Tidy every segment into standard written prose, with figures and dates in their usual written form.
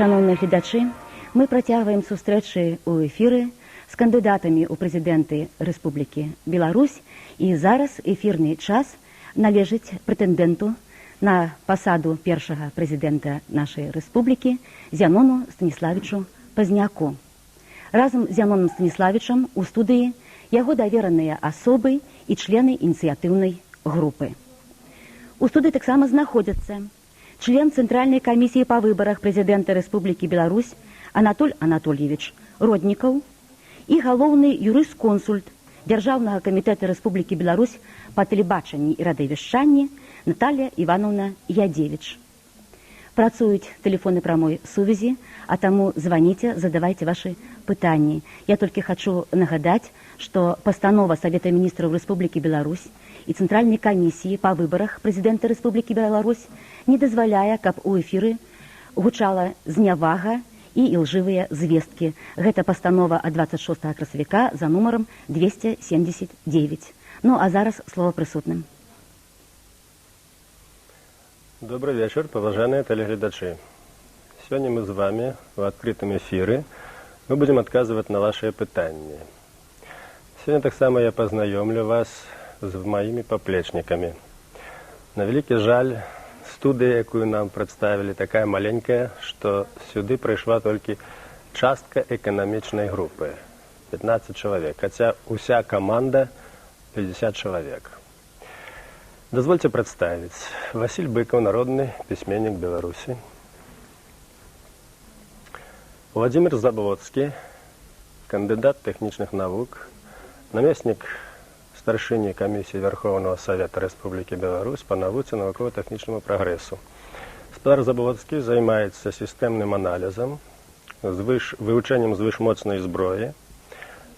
шановні глядачі, ми працягваем сустрэчы ў эфіры з кандыдатамі ў прэзідэнты Рэспублікі Беларусь, і зараз эфірны час належыць прэтэндэнту на пасаду першага прэзідэнта нашай рэспублікі Зянону Станіславічу Пазняку. Разам з Зяноном Станіславічам у студыі яго давераныя асобы і члены ініцыятыўнай групы. У студыі таксама знаходзяцца член Цэнтральнай камісіі па выбарах прэзідэнта Рэспублікі Беларусь Анатоль Анатольевич Роднікаў і галоўны юрыст-консульт Дзяржаўнага камітэта Рэспублікі Беларусь па тэлебачанні і радыёвяшчанні Наталья Ивановна Ядевич. Працуюць тэлефоны прамой сувязі, а таму званіце, задавайце вашы пытанні. Я толькі хачу нагадаць, што пастанова Савета міністраў Рэспублікі Беларусь і Цэнтральнай камісіі па выбарах прэзідэнта Рэспублікі Беларусь не дазваляе, каб у эфіры гучала знявага і ілжывыя звесткі. Гэта пастанова ад 26 красавіка за нумарам 279. Ну, а зараз слово прысутным. Добрый вечер, уважаемые телеглядачи. Сегодня мы с вами в открытом эфире. Мы будем отказывать на ваши пытания. Сегодня так само я познакомлю вас с моими поплечниками. На великий жаль, студия, которую нам представили, такая маленькая, что сюда пришла только частка экономичной группы. 15 человек, хотя вся команда 50 человек. Дозвольте представить. Василь Быков, народный письменник Беларуси. Владимир Заблоцкий, кандидат технических наук, наместник старшини комиссии Верховного Совета Республики Беларусь по науке науково-техническому прогрессу. Господар Заблоцкий занимается системным анализом, выучением звышмоцной зброи,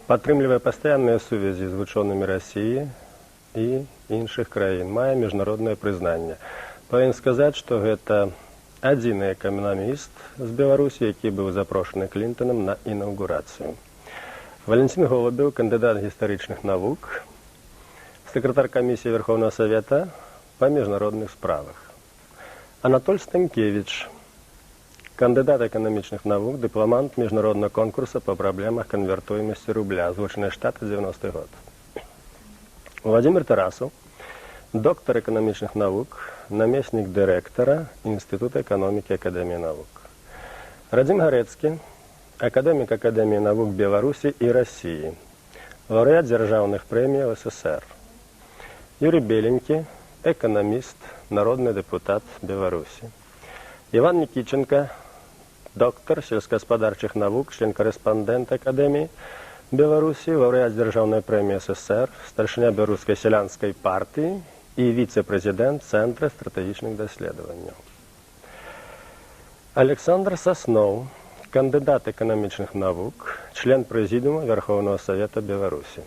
подтримливая постоянные связи с учеными России и іншых краін, мае міжнароднае прызнанне. Павінен сказаць, што гэта адзіны эканаміст з Беларусі, які быў запрошаны Клінтонам на інаўгурацыю. Валентин Голубеў, кандыдат гістарычных навук, сакратар камісіі Верховного Совета па міжнародных справах. Анатоль Станкевич, кандыдат эканамічных навук, дыпламант міжнароднага конкурса па праблемах канвертуемасці рубля, Злучаныя Штаты, 90-й год. Владимир Тарасов, доктор экономичных наук, наместник директора Института экономики Академии наук. Радим Горецкий, академик Академии наук Беларуси и России, лауреат державных премий СССР. Юрий Беленький, экономист, народный депутат Беларуси. Иван Никитченко, доктор сельскохозяйственных наук, член-корреспондент Академии Беларуси, лауреат державной премии СССР, старшиня Белорусской селянской партии и вице-президент Центра стратегических исследований. Александр Соснов, кандидат экономичных наук, член Президиума Верховного Совета Беларуси.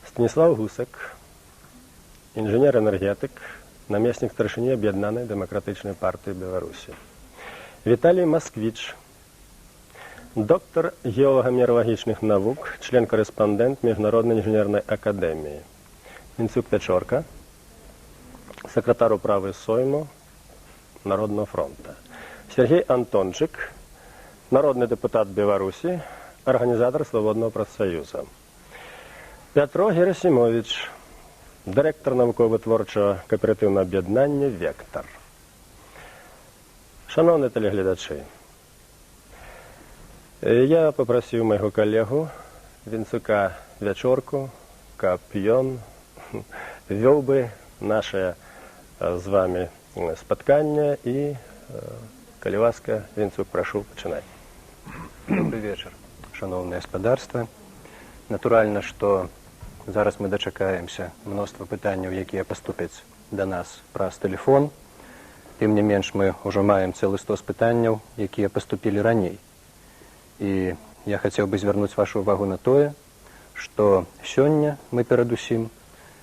Станислав Гусак, инженер-энергетик, наместник старшини Объединенной демократичной партии Беларуси. Виталий Москвич, доктор геолого-метеорологичных наук, член-корреспондент Международной инженерной академии. Мінцюк Печорка, секретар управы Сойму Народного фронта. Сергей Антончик, народный депутат Беларуси, организатор Свободного профсоюза. Петро Герасимович, директор науково-творчого кооперативного об'єднання «Вектор». Шановні телеглядачі, я попросив моего коллегу Вінцюка Вячорку, каб ён вёў бы наше з вами спатканне і, калі ласка, Вінцюк, прашу, пачынай. Добрый вечер, шановное господарство. Натуральна, што зараз мы дачакаемся мноства пытанняў, якія паступяць да нас праз тэлефон. Тым не менш, мы ўжо маем цэлы стос пытанняў, якія паступілі раней. І я хацеў бы звярнуць вашу увагу на тое, што сёння мы перадусім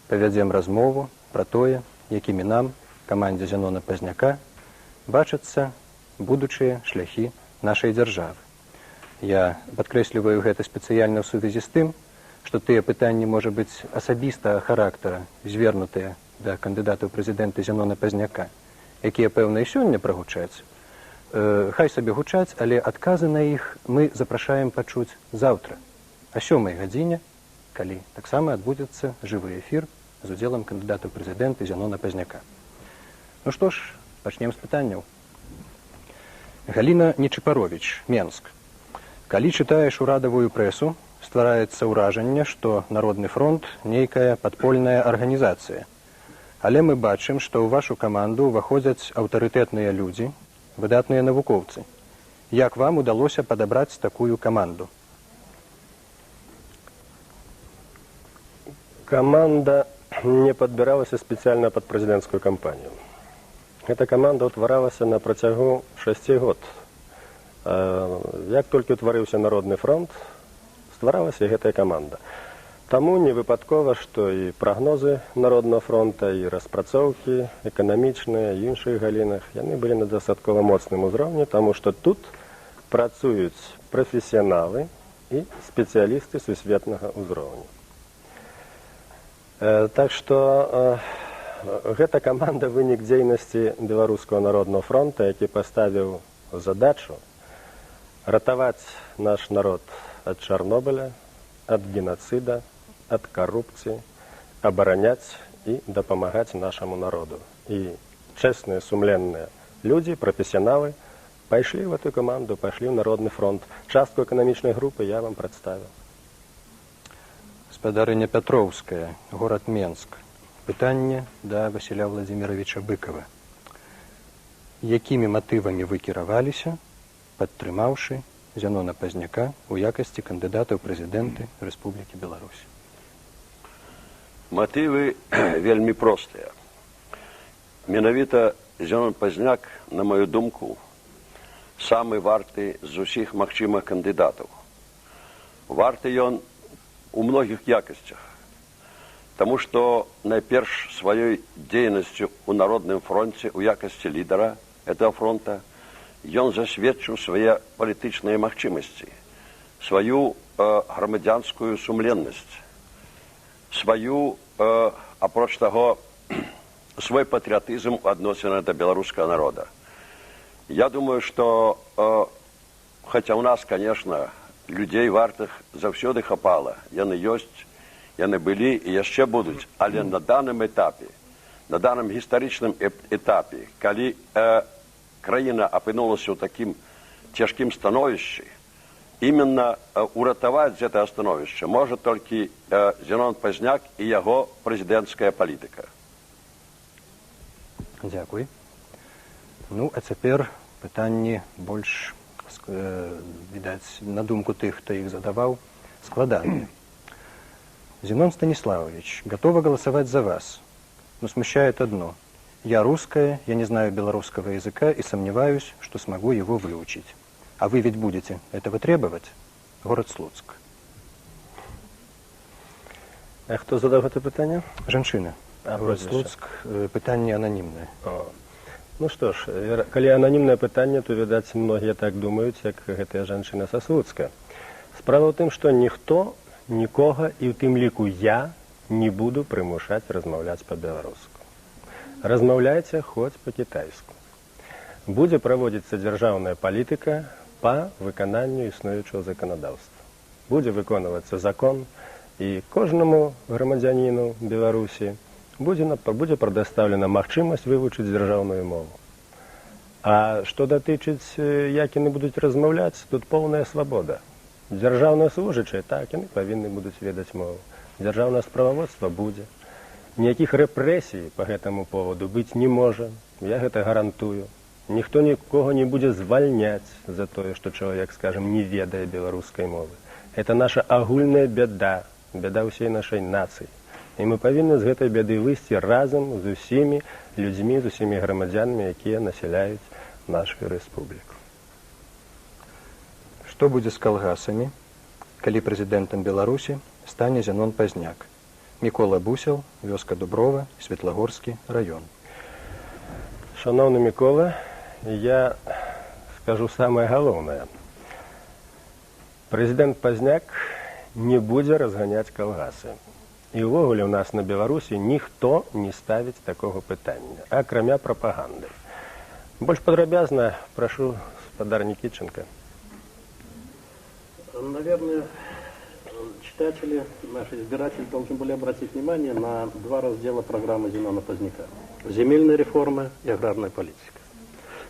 павядзем размову пра тое, якімі нам, камандзе Зянона Пазняка, бачацца будучыя шляхі нашай дзяржавы. Я падкрэсліваю гэта спецыяльна ў сувязі з тым, што тыя пытанні, можа быць, асабістага характара, звернутыя да кандыдата ў прэзідэнты Зянона Пазняка, якія, пэўна, і сёння прагучаць, хай сабе гучаць, але адказы на іх мы запрашаем пачуць заўтра, о 7 гадзіне, калі таксама адбудзецца жывы эфір з удзелам кандыдата ў прэзідэнты Зянона Пазняка. Ну што ж, пачнем з пытанняў. Галіна Нечапаровіч, Менск. Калі чытаеш урадавую прэсу, ствараецца ўражанне, што Народны фронт нейкая падпольная арганізацыя. Але мы бачым, што ў вашу каманду ўваходзяць аўтарытэтныя людзі, выдатныя навукоўцы. Як вам удалося падабраць такую каманду? Команда не подбиралась специально под президентскую кампанию. Эта команда утваралася на працягу 6 год. Як толькі утварыўся Народны фронт, стваралася гэтая команда. Таму не выпадкова, што і прагнозы Народнага фронта, і распрацоўкі эканамічныя, і іншых галінах, яны былі на дастаткова моцным узроўні, таму што тут працуюць прафесіяналы і спецыялісты сусветнага ўзроўню. Так што гэта каманда вынік дзейнасці Беларускага народнага фронта, які паставіў задачу ратаваць наш народ ад Чарнобыля, ад генацыда, ад карупцыі, абараняць і дапамагаць нашаму народу. І чэсныя, сумленныя людзі, прафесіяналы пайшлі в эту каманду, пайшлі ў Народны фронт. Частку эканамічнай групы я вам прадставіў. Гаспадарыня Пятроўская, горад Менск. Пытанне да Васіля Владзіміровича Быкова. Якімі матывамі вы кіраваліся, падтрымаўшы Зянона Пазняка у якасці кандыдата ў прэзідэнты Рэспублікі Беларусь? Матывы вельмі простыя. Менавіта Зянон Пазняк, на маю думку, самы варты з усіх магчымых кандыдатаў. Варты ён у многіх якасцях. Таму што найперш сваёй дзейнасцю ў Народным фронце у якасці лідара этого фронта ён засведчыў свае палітычныя магчымасці, сваю грамадзянскую сумленнасць, сваю, апроч таго, свой патрыятызм у адносінах да беларускага народа. Я думаю, што, хаця ў нас, конечно, людзей вартых заўсёды хапала. Яны ёсць, яны былі і яшчэ будуць. Але на даным этапе, на даным гістарычным этапе, калі краіна апынулася ў такім цяжкім становішчы, именно уратаваць гэта становішча можа толькі Зянон Пазняк і яго прэзідэнцкая палітыка. Дзякуй. Ну, а цяпер пытанні больш, відаць, на думку тых, хто іх задаваў, складаныя. Зенон Станиславович, готова голосовать за вас, но смущает одно. Я русская, я не знаю белорусского языка и сомневаюсь, что смогу его выучить. А вы ведь будете этого требовать? Город Слуцк. А хто задав це питання? Жанчына. Город Слуцк. Пытанне ананімнае. Ну што ж, калі ананімнае пытанне, то, відаць, многія так думаюць, як гэтая жанчына са Слуцка. Справа ў тым, што ніхто, нікога, і ў тым ліку я, не буду прымушаць размаўляць па-беларуску. Размаўляйце хоць па-кітайску. Будзе праводзіцца дзяржаўная палітыка па выкананню існуючага заканадаўства. Будзе выконвацца закон, і кожнаму грамадзяніну Беларусі будзе прадастаўлена магчымасць вывучыць дзяржаўную мову. А што датычыць, як яны будуць размаўляць, тут поўная свабода. Дзяржаўныя служачыя, так, яны павінны будуць ведаць мову. Дзяржаўнае справаводства будзе. Ніякіх рэпрэсій па гэтаму поводу быць не можа. Я гэта гарантую. Ніхто нікога не будзе звальняць за тое, што чалавек, скажам, не ведае беларускай мовы. Это наша агульная бяда, бяда ўсей нашай нацыі. І мы павінны з гэтай бяды выйсці разам з усімі людзьмі, з усімі грамадзянамі, якія насяляюць нашу рэспубліку. Што будзе з калгасамі, калі прэзідэнтам Беларусі стане Зянон Пазняк? Мікола Бусел, вёска Дуброва, Светлагорскі раён. Шановны Мікола, я скажу самае галоўнае. Прэзідэнт Пазняк не будзе разганяць калгасы. І ўвогуле ў нас на Беларусі ніхто не ставіць такога пытання, акрамя прапаганды. Больше подробязно прошу господар Никитченко. Наверное, читатели, наши избиратели должны были обратить внимание на два раздела программы Зенона Поздняка. Земельная реформа и аграрная политика.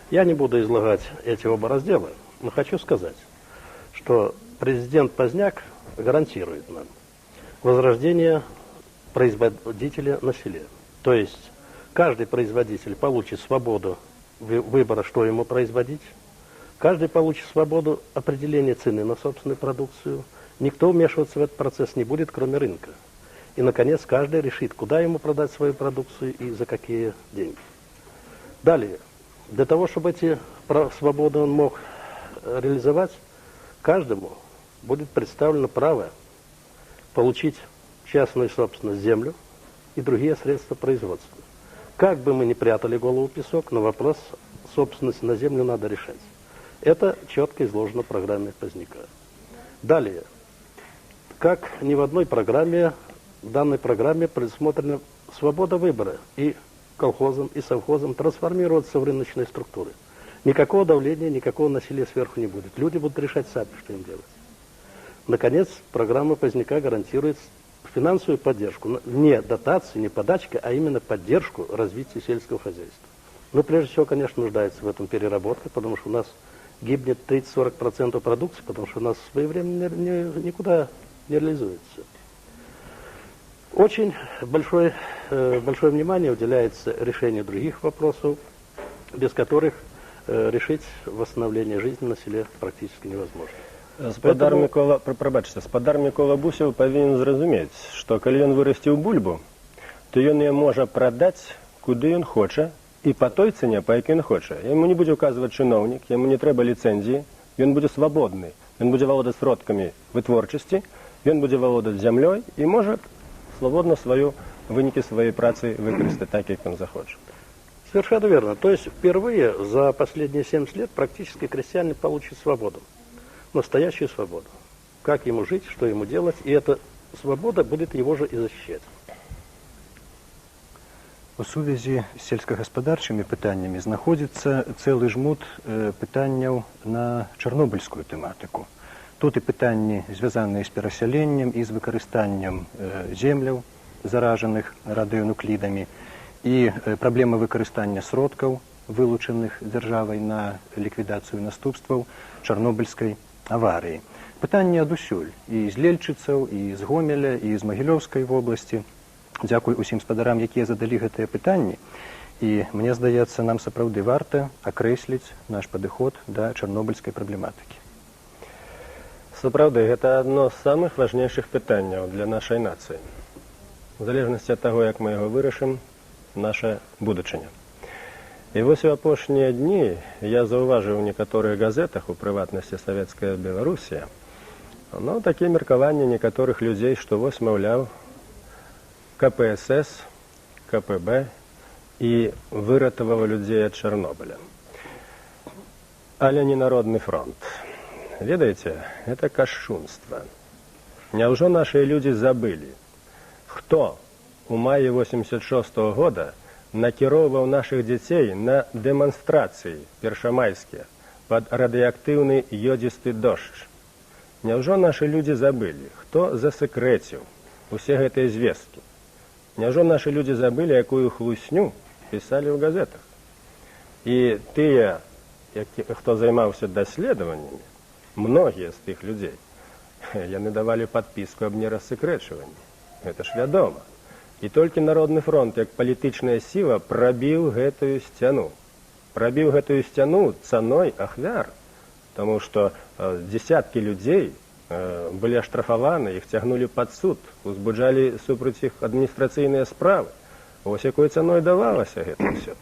Я не буду излагать эти оба раздела, но хочу сказать, что президент Поздняк гарантирует нам возрождение производителя на селе. То есть каждый производитель получит свободу выбора, что ему производить. Каждый получит свободу определения цены на собственную продукцию. Никто вмешиваться в этот процесс не будет, кроме рынка. И, наконец, каждый решит, куда ему продать свою продукцию и за какие деньги. Далее, для того, чтобы эти свободы он мог реализовать, каждому будет представлено право получить частную собственность землю и другие средства производства. Как бы мы ни прятали голову в песок, но вопрос собственности на землю надо решать. Это четко изложено в программе Поздняка. Далее, как ни в одной программе, в данной программе предусмотрена свобода выбора и колхозам, и совхозам трансформироваться в рыночные структуры. Никакого давления, никакого насилия сверху не будет. Люди будут решать сами, что им делать. Наконец, программа Поздняка гарантирует финансовую поддержку, не дотации, не подачки, а именно поддержку развития сельского хозяйства. Но прежде всего, конечно, нуждается в этом переработка, потому что у нас гибнет 30-40% продукции, потому что у нас своевременно никуда не реализуется. Очень большое внимание уделяется решению других вопросов, без которых решить восстановление жизни на селе практически невозможно. Спадар Микола Бусев повинен зразумець, што калі ён вырасціў бульбу, то ён яе можа прадаць, куды ён хоча, і па той цане, па якой ён хоча. Яму не будзе указваць чыноўнік, яму не трэба ліцэнзіі, ён будзе свабодны, ён будзе валодаць сродкамі вытворчасці, ён будзе валодаць зямлёй і можа свободно вынікі сваёй працы выкарыстаць так, як ён захоча. Совершенно верно. То есть впервые за последние 70 лет практически крестьянин получит свободу. Настоящую свободу. Как ему жить, что ему делать, и эта свобода будет его же и защищать. У сувязі з сельскагаспадарчымі пытаннямі знаходзіцца цэлы жмут пытанняў на чарнобыльскую тэматыку. Тут і пытанні, звязаныя з перасяленнем і з выкарыстаннем земляў, заражаных радыёнуклідамі, і праблема выкарыстання сродкаў, вылучаных дзяржавай на ліквідацыю наступстваў чарнобыльскай аварыі. Пытанні адусюль, і з Лельчыцаў, і з Гомеля, і з Магілёўскай вобласці. Дзякуй усім спадарам, якія задалі гэтыя пытанні. І мне здаецца, нам сапраўды варта акрэсліць наш падыход да чарнобыльскай праблематыкі. Сапраўды, гэта адно з самых важнейшых пытанняў для нашай нацыі. В залежнасці ад таго, як мы яго вырашым, наша будучыня. І вось у апошнія дні я заўважыў у некаторых газетах, у прыватнасці Савецкая Беларусія, такія меркаванні некаторых людзей, што вось, маўляў, КПСС, КПБ і выратавала людзей ад Чарнобыля. Але не Народны фронт. Ведаеце, это кашчунства. Няўжо нашыя людзі забылі, хто у маі 86-го года накіроўваў нашых дзяцей на дэманстрацыі першамайскія пад радыеактыўны йодзісты дождж? Няўжо нашы людзі забылі, хто засэкрэціў усе гэтыя звесткі? Няўжо нашы людзі забылі, якую хлусню пісалі ў газетах? І тыя, хто займаўся даследаваннямі, многія з тых людзей, яны давалі падпіску аб нерассэкрэчванні. Гэта ж вядома. І толькі Народны фронт, як палітычная сіла, прабіў гэтую сцяну. Прабіў гэтую сцяну цаной ахвяр, таму што дзесяткі людзей былі аштрафаваны, іх цягнулі пад суд, узбуджалі супраць іх адміністрацыйныя справы. Вось якой цаной давалася гэта ўсё.